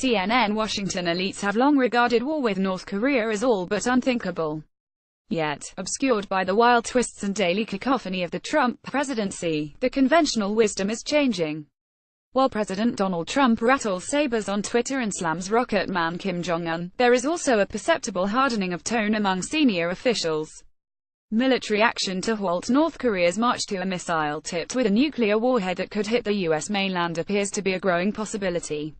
CNN, Washington elites have long regarded war with North Korea as all but unthinkable. Yet, obscured by the wild twists and daily cacophony of the Trump presidency, the conventional wisdom is changing. While President Donald Trump rattles sabers on Twitter and slams rocket man Kim Jong-un, there is also a perceptible hardening of tone among senior officials. Military action to halt North Korea's march to a missile tipped with a nuclear warhead that could hit the U.S. mainland appears to be a growing possibility.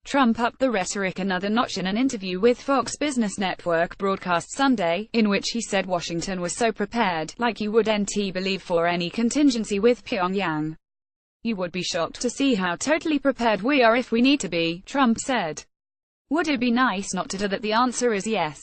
Trump upped the rhetoric another notch in an interview with Fox Business Network broadcast Sunday, in which he said Washington was so prepared, like you wouldn't believe, for any contingency with Pyongyang. You would be shocked to see how totally prepared we are if we need to be, Trump said. Would it be nice not to? That the answer is yes.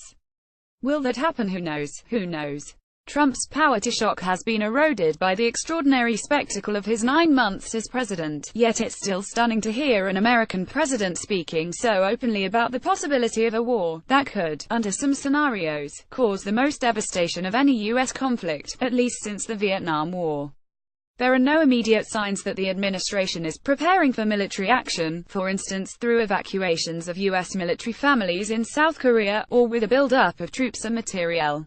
Will that happen? Who knows? Who knows? Trump's power to shock has been eroded by the extraordinary spectacle of his 9 months as president, yet it's still stunning to hear an American president speaking so openly about the possibility of a war that could, under some scenarios, cause the most devastation of any U.S. conflict, at least since the Vietnam War. There are no immediate signs that the administration is preparing for military action, for instance through evacuations of U.S. military families in South Korea, or with a build-up of troops and materiel.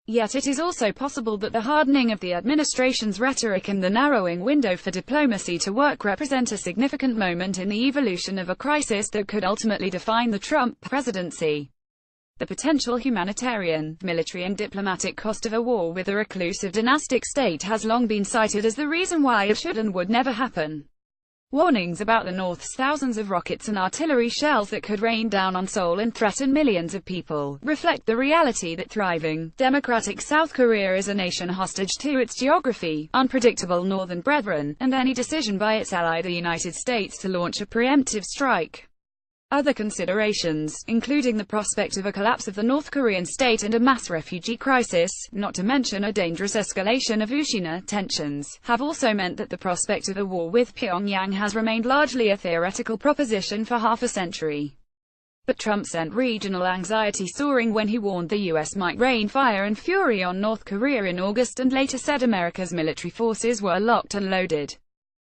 Yet it is also possible that the hardening of the administration's rhetoric and the narrowing window for diplomacy to work represent a significant moment in the evolution of a crisis that could ultimately define the Trump presidency. The potential humanitarian, military and diplomatic cost of a war with a reclusive dynastic state has long been cited as the reason why it should and would never happen. Warnings about the North's thousands of rockets and artillery shells that could rain down on Seoul and threaten millions of people reflect the reality that thriving, democratic South Korea is a nation hostage to its geography, unpredictable northern brethren, and any decision by its ally the United States to launch a preemptive strike. Other considerations, including the prospect of a collapse of the North Korean state and a mass refugee crisis, not to mention a dangerous escalation of Uchina tensions, have also meant that the prospect of a war with Pyongyang has remained largely a theoretical proposition for half a century. But Trump sent regional anxiety soaring when he warned the U.S. might rain fire and fury on North Korea in August and later said America's military forces were locked and loaded.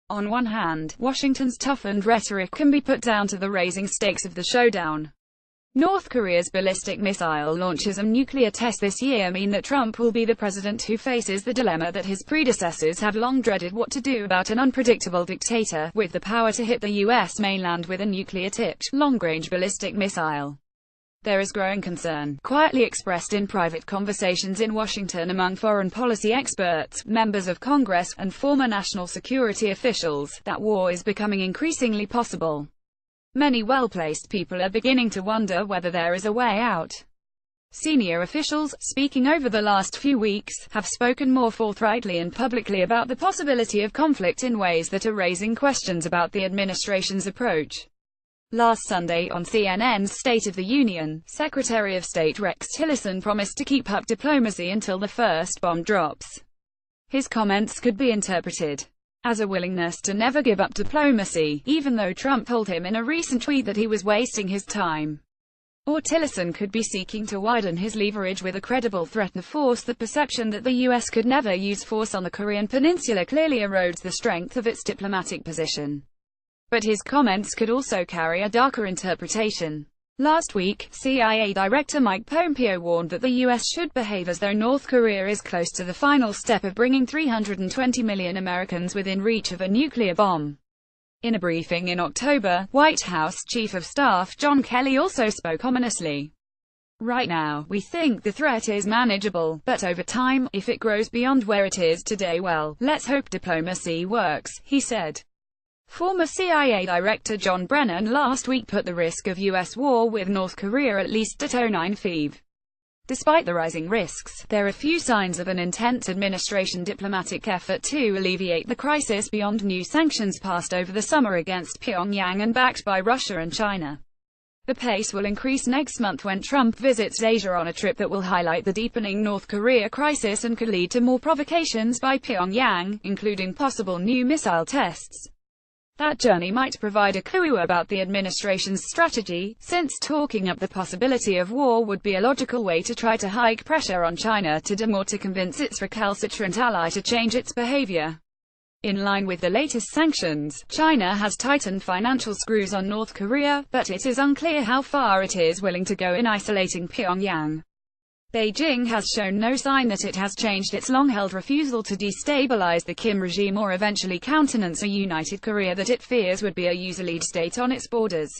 On one hand, Washington's toughened rhetoric can be put down to the raising stakes of the showdown. North Korea's ballistic missile launches and nuclear tests this year mean that Trump will be the president who faces the dilemma that his predecessors have long dreaded: what to do about an unpredictable dictator with the power to hit the U.S. mainland with a nuclear-tipped, long-range ballistic missile. There is growing concern, quietly expressed in private conversations in Washington among foreign policy experts, members of Congress, and former national security officials, that war is becoming increasingly possible. Many well-placed people are beginning to wonder whether there is a way out. Senior officials, speaking over the last few weeks, have spoken more forthrightly and publicly about the possibility of conflict in ways that are raising questions about the administration's approach. Last Sunday on CNN's State of the Union, Secretary of State Rex Tillerson promised to keep up diplomacy until the first bomb drops. His comments could be interpreted as a willingness to never give up diplomacy, even though Trump told him in a recent tweet that he was wasting his time. Or Tillerson could be seeking to widen his leverage with a credible threat of force. The perception that the U.S. could never use force on the Korean peninsula clearly erodes the strength of its diplomatic position. But his comments could also carry a darker interpretation. Last week, CIA Director Mike Pompeo warned that the U.S. should behave as though North Korea is close to the final step of bringing 320 million Americans within reach of a nuclear bomb. In a briefing in October, White House Chief of Staff John Kelly also spoke ominously. Right now, we think the threat is manageable, but over time, if it grows beyond where it is today, well, let's hope diplomacy works, he said. Former CIA Director John Brennan last week put the risk of U.S. war with North Korea at least at 09 fev. Despite the rising risks, there are few signs of an intense administration diplomatic effort to alleviate the crisis beyond new sanctions passed over the summer against Pyongyang and backed by Russia and China. The pace will increase next month when Trump visits Asia on a trip that will highlight the deepening North Korea crisis and could lead to more provocations by Pyongyang, including possible new missile tests. That journey might provide a clue about the administration's strategy, since talking up the possibility of war would be a logical way to try to hike pressure on China to do more to convince its recalcitrant ally to change its behavior. In line with the latest sanctions, China has tightened financial screws on North Korea, but it is unclear how far it is willing to go in isolating Pyongyang. Beijing has shown no sign that it has changed its long-held refusal to destabilize the Kim regime or eventually countenance a united Korea that it fears would be a user-lead state on its borders.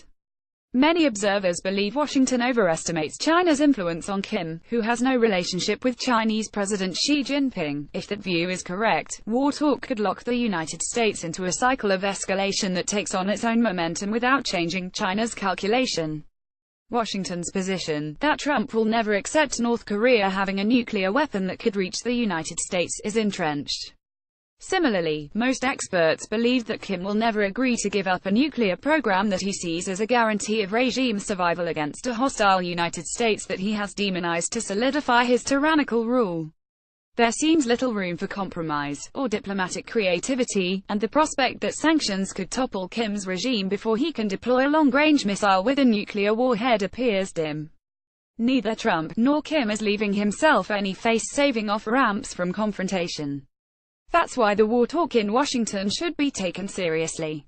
Many observers believe Washington overestimates China's influence on Kim, who has no relationship with Chinese President Xi Jinping. If that view is correct, war talk could lock the United States into a cycle of escalation that takes on its own momentum without changing China's calculation. Washington's position, that Trump will never accept North Korea having a nuclear weapon that could reach the United States, is entrenched. Similarly, most experts believe that Kim will never agree to give up a nuclear program that he sees as a guarantee of regime survival against a hostile United States that he has demonized to solidify his tyrannical rule. There seems little room for compromise, or diplomatic creativity, and the prospect that sanctions could topple Kim's regime before he can deploy a long-range missile with a nuclear warhead appears dim. Neither Trump nor Kim is leaving himself any face-saving off-ramps from confrontation. That's why the war talk in Washington should be taken seriously.